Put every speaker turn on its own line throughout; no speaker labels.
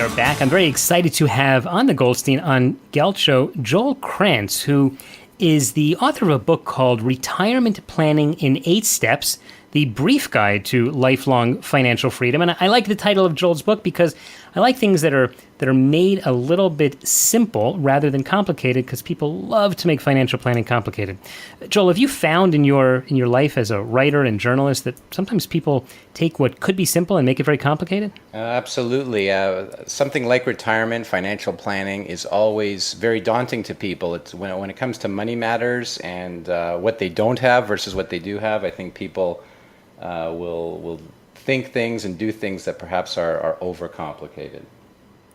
are back. I'm very excited to have on the Goldstein on Gelt Show, Joel Kranc, who is the author of a book called Retirement Planning in 8 Steps, The Brief Guide to Lifelong Financial Freedom. And I like the title of Joel's book because I like things that are made a little bit simple rather than complicated, because people love to make financial planning complicated. Joel, have you found in your life as a writer and journalist that sometimes people take what could be simple and make it very complicated?
Absolutely. Something like retirement, financial planning is always very daunting to people. It's when it comes to money matters and what they don't have versus what they do have. I think people will think things and do things that perhaps are overcomplicated.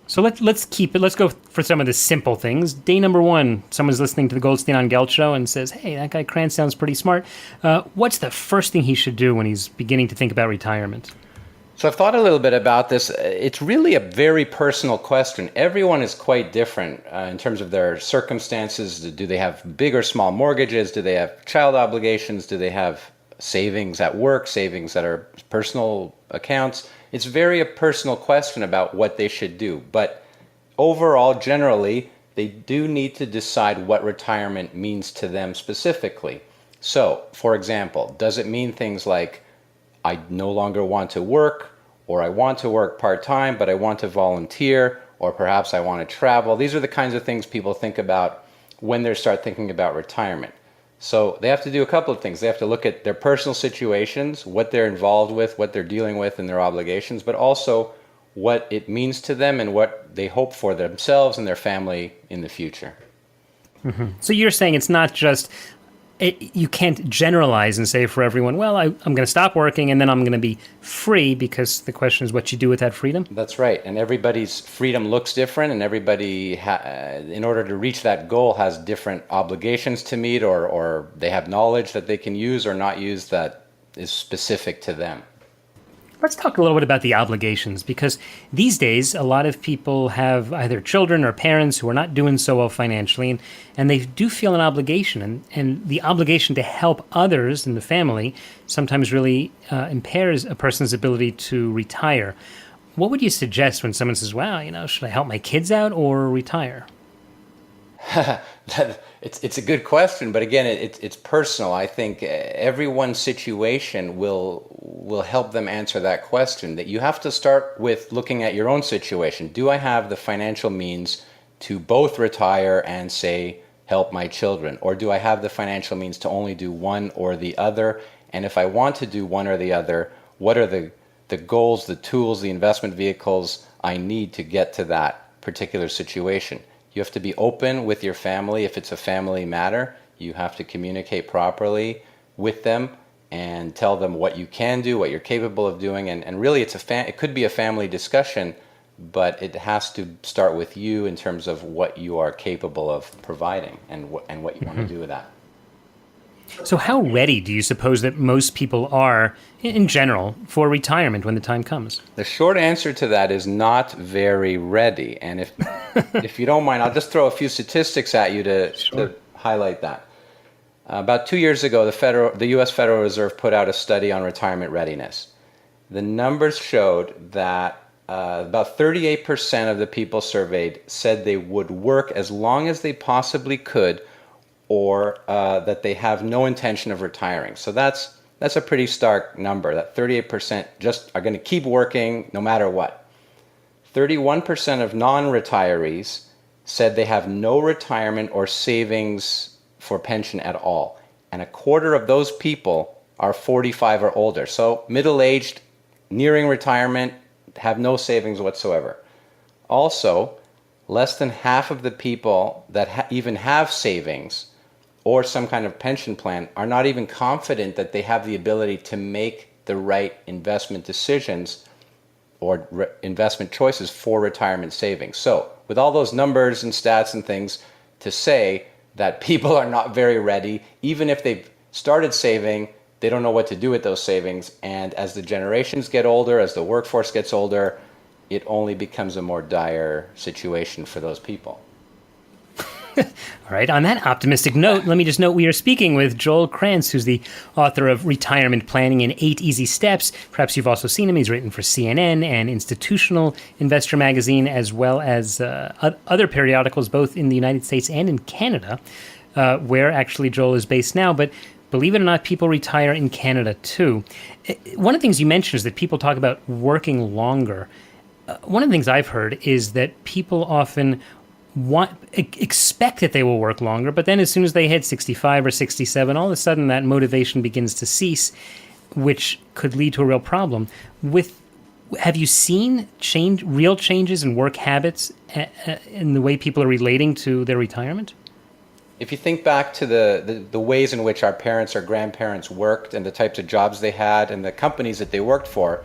So let's keep it. Let's go for some of the simple things. Day number 1, someone's listening to the Goldstein on Gelt Show and says, hey, that guy Kranc sounds pretty smart. What's the first thing he should do when he's beginning to think about retirement?
So I've thought a little bit about this. It's really a very personal question. Everyone is quite different in terms of their circumstances. Do they have big or small mortgages? Do they have child obligations? Do they have savings at work, savings that are personal accounts? It's very a personal question about what they should do. But overall, generally, they do need to decide what retirement means to them specifically. So, for example, does it mean things like, I no longer want to work, or I want to work part-time, but I want to volunteer, or perhaps I want to travel? These are the kinds of things people think about when they start thinking about retirement. So they have to do a couple of things. They have to look at their personal situations, what they're involved with, what they're dealing with and their obligations, but also what it means to them and what they hope for themselves and their family in the future.
Mm-hmm. So you're saying it's not just, you can't generalize and say for everyone, well, I'm going to stop working and then I'm going to be free, because the question is what you do with that freedom?
That's right. And everybody's freedom looks different, and everybody, in order to reach that goal, has different obligations to meet, or they have knowledge that they can use or not use that is specific to them.
Let's talk a little bit about the obligations, because these days a lot of people have either children or parents who are not doing so well financially, and they do feel an obligation, and the obligation to help others in the family sometimes really impairs a person's ability to retire. What would you suggest when someone says, wow, should I help my kids out or retire?
It's a good question, but again, it's personal. I think everyone's situation will help them answer that question. That you have to start with looking at your own situation. Do I have the financial means to both retire and, say, help my children? Or do I have the financial means to only do one or the other? And if I want to do one or the other, what are the goals, the tools, the investment vehicles I need to get to that particular situation? You have to be open with your family. If it's a family matter, you have to communicate properly with them and tell them what you can do, what you're capable of doing. And really, it could be a family discussion, but it has to start with you in terms of what you are capable of providing and what you want to do with that.
So how ready do you suppose that most people are, in general, for retirement when the time comes?
The short answer to that is not very ready. And if you don't mind, I'll just throw a few statistics at you to highlight that. About 2 years ago, the U.S. Federal Reserve put out a study on retirement readiness. The numbers showed that about 38% of the people surveyed said they would work as long as they possibly could, or that they have no intention of retiring. So that's a pretty stark number, that 38% just are going to keep working no matter what. 31% of non-retirees said they have no retirement or savings for pension at all. And a quarter of those people are 45 or older. So middle-aged, nearing retirement, have no savings whatsoever. Also, less than half of the people that even have savings or some kind of pension plan are not even confident that they have the ability to make the right investment decisions or investment choices for retirement savings. So with all those numbers and stats and things, to say that people are not very ready, even if they've started saving, they don't know what to do with those savings. And as the generations get older, as the workforce gets older, it only becomes a more dire situation for those people.
All right. On that optimistic note, let me just note we are speaking with Joel Kranc, who's the author of Retirement Planning in 8 Easy Steps. Perhaps you've also seen him. He's written for CNN and Institutional Investor Magazine, as well as other periodicals, both in the United States and in Canada, where actually Joel is based now. But believe it or not, people retire in Canada too. One of the things you mentioned is that people talk about working longer. One of the things I've heard is that people often expect that they will work longer, but then as soon as they hit 65 or 67, all of a sudden that motivation begins to cease, which could lead to a real problem. Have you seen real changes in work habits in the way people are relating to their retirement?
If you think back to the ways in which our parents or grandparents worked and the types of jobs they had and the companies that they worked for,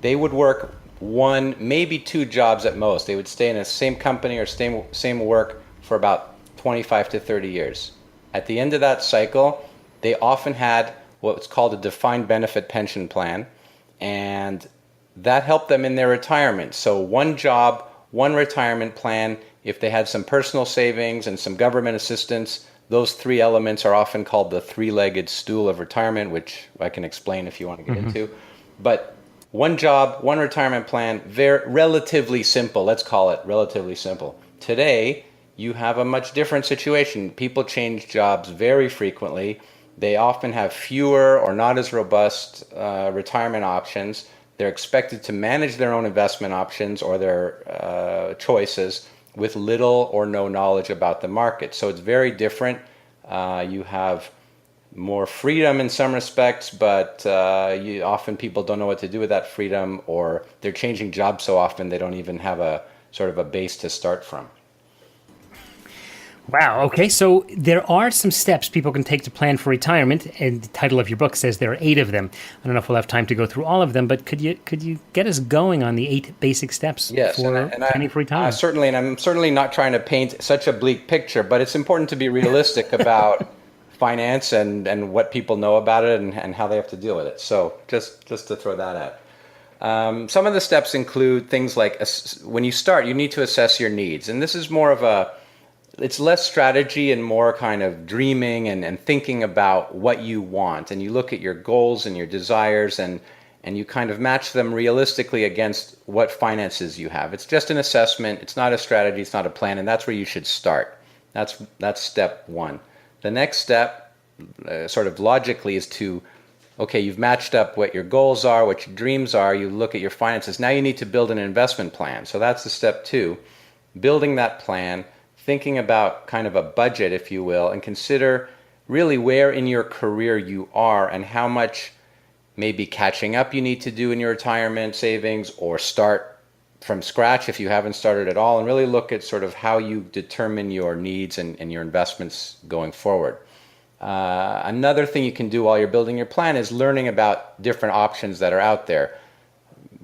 they would work 1, maybe 2 jobs at most. They would stay in the same company or same work for about 25 to 30 years. At the end of that cycle, they often had what's called a defined benefit pension plan, and that helped them in their retirement. So 1 job, 1 retirement plan. If they had some personal savings and some government assistance, those 3 elements are often called the 3-legged stool of retirement, which I can explain if you want to get into. But 1 job, 1 retirement plan, very relatively simple. Let's call it relatively simple. Today, you have a much different situation. People change jobs very frequently. They often have fewer or not as robust retirement options. They're expected to manage their own investment options or their choices with little or no knowledge about the market. So it's very different. You have more freedom in some respects, but often people don't know what to do with that freedom, or they're changing jobs so often they don't even have a sort of a base to start from.
Wow. Okay. So there are some steps people can take to plan for retirement, and the title of your book says there are 8 of them. I don't know if we'll have time to go through all of them, but could you get us going on the 8 basic steps for planning for retirement?
Certainly, and I'm certainly not trying to paint such a bleak picture, but it's important to be realistic about finance and what people know about it and how they have to deal with it. So just to throw that out. Some of the steps include things like when you start, you need to assess your needs. And this is more of it's less strategy and more kind of dreaming and thinking about what you want. And you look at your goals and your desires and you kind of match them realistically against what finances you have. It's just an assessment. It's not a strategy. It's not a plan. And that's where you should start. That's step 1. The next step, sort of logically, is okay, you've matched up what your goals are, what your dreams are, you look at your finances. Now you need to build an investment plan. So that's the step 2, building that plan, thinking about kind of a budget, if you will, and consider really where in your career you are and how much maybe catching up you need to do in your retirement savings, or start from scratch if you haven't started at all, and really look at sort of how you determine your needs and your investments going forward. Another thing you can do while you're building your plan is learning about different options that are out there.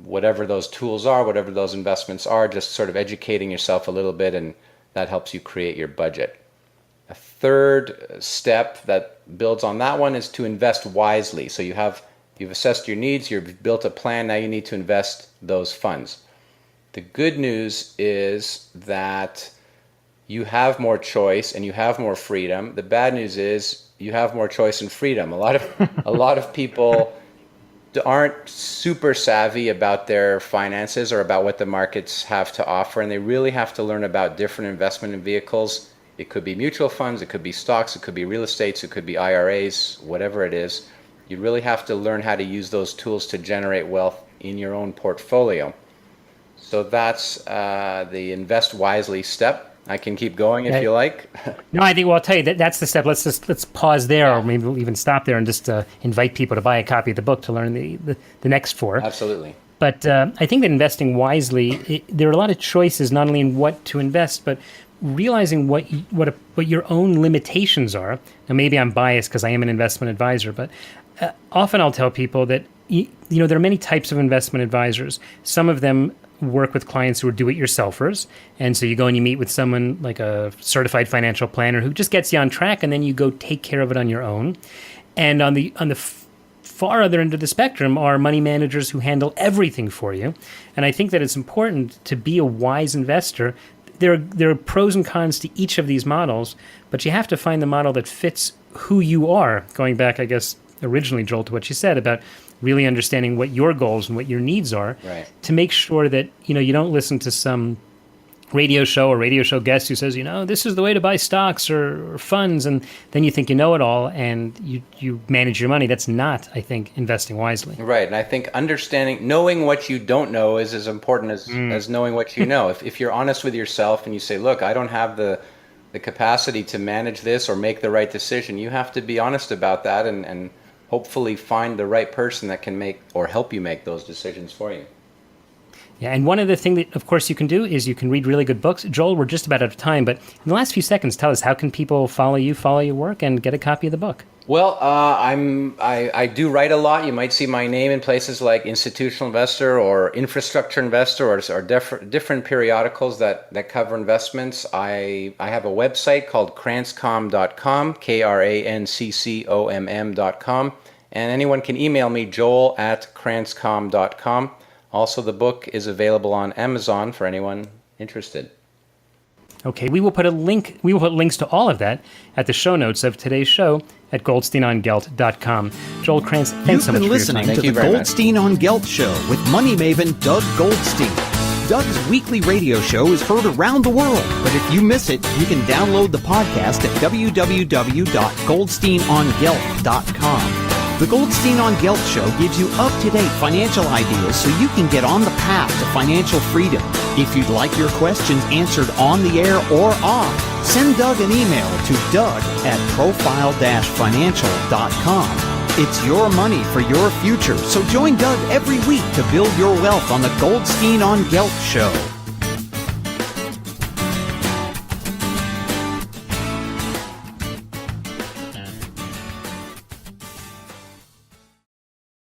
Whatever those tools are, whatever those investments are, just sort of educating yourself a little bit, and that helps you create your budget. A third step that builds on that one is to invest wisely. So you've assessed your needs, you've built a plan, now you need to invest those funds. The good news is that you have more choice and you have more freedom. The bad news is you have more choice and freedom. A lot of people aren't super savvy about their finances or about what the markets have to offer, and they really have to learn about different investment vehicles. It could be mutual funds, it could be stocks, it could be real estates, it could be IRAs, whatever it is. You really have to learn how to use those tools to generate wealth in your own portfolio. So that's the invest wisely step. I can keep going if you like.
No, I think, well, I'll tell you, that's the step. Let's pause there, or maybe we'll even stop there and just invite people to buy a copy of the book to learn the next 4.
Absolutely.
But I think that investing wisely, there are a lot of choices, not only in what to invest, but realizing what your own limitations are. Now, maybe I'm biased because I am an investment advisor, but often I'll tell people that there are many types of investment advisors. Some of them work with clients who are do-it-yourselfers, and so you go and you meet with someone like a certified financial planner who just gets you on track, and then you go take care of it on your own. And on the far other end of the spectrum are money managers who handle everything for you. And I think that it's important to be a wise investor. there are pros and cons to each of these models, but you have to find the model that fits who you are. Going back, I guess, originally, Joel, to what you said about really understanding what your goals and what your needs are,
right,
to make sure that you don't listen to some radio show guest who says, this is the way to buy stocks or funds, and then you think you know it all and you manage your money. That's not, I think, investing wisely.
Right, and I think knowing what you don't know is as important as knowing what you know. If you're honest with yourself and you say, look, I don't have the capacity to manage this or make the right decision, you have to be honest about that and hopefully find the right person that can make or help you make those decisions for you.
Yeah, and one other thing that, of course, you can do is you can read really good books. Joel, we're just about out of time, but in the last few seconds, tell us, how can people follow your work, and get a copy of the book?
Well, I do write a lot. You might see my name in places like Institutional Investor or Infrastructure Investor or different periodicals that cover investments. I have a website called krancom.com, KRANCCOMM.com, and anyone can email me, joel@krancom.com. Also, the book is available on Amazon for anyone interested.
Okay, we will put links to all of that at the show notes of today's show at goldsteinongelt.com. Joel Kranc, thanks so much for your time.
You've been listening to the Goldstein on Gelt Show with money maven Doug Goldstein. Doug's weekly radio show is heard around the world, but if you miss it, you can download the podcast at www.goldsteinongelt.com. The Goldstein on Gelt Show gives you up-to-date financial ideas so you can get on the path to financial freedom. If you'd like your questions answered on the air or off, send Doug an email to doug@profile-financial.com. It's your money for your future, so join Doug every week to build your wealth on the Goldstein on Gelt Show.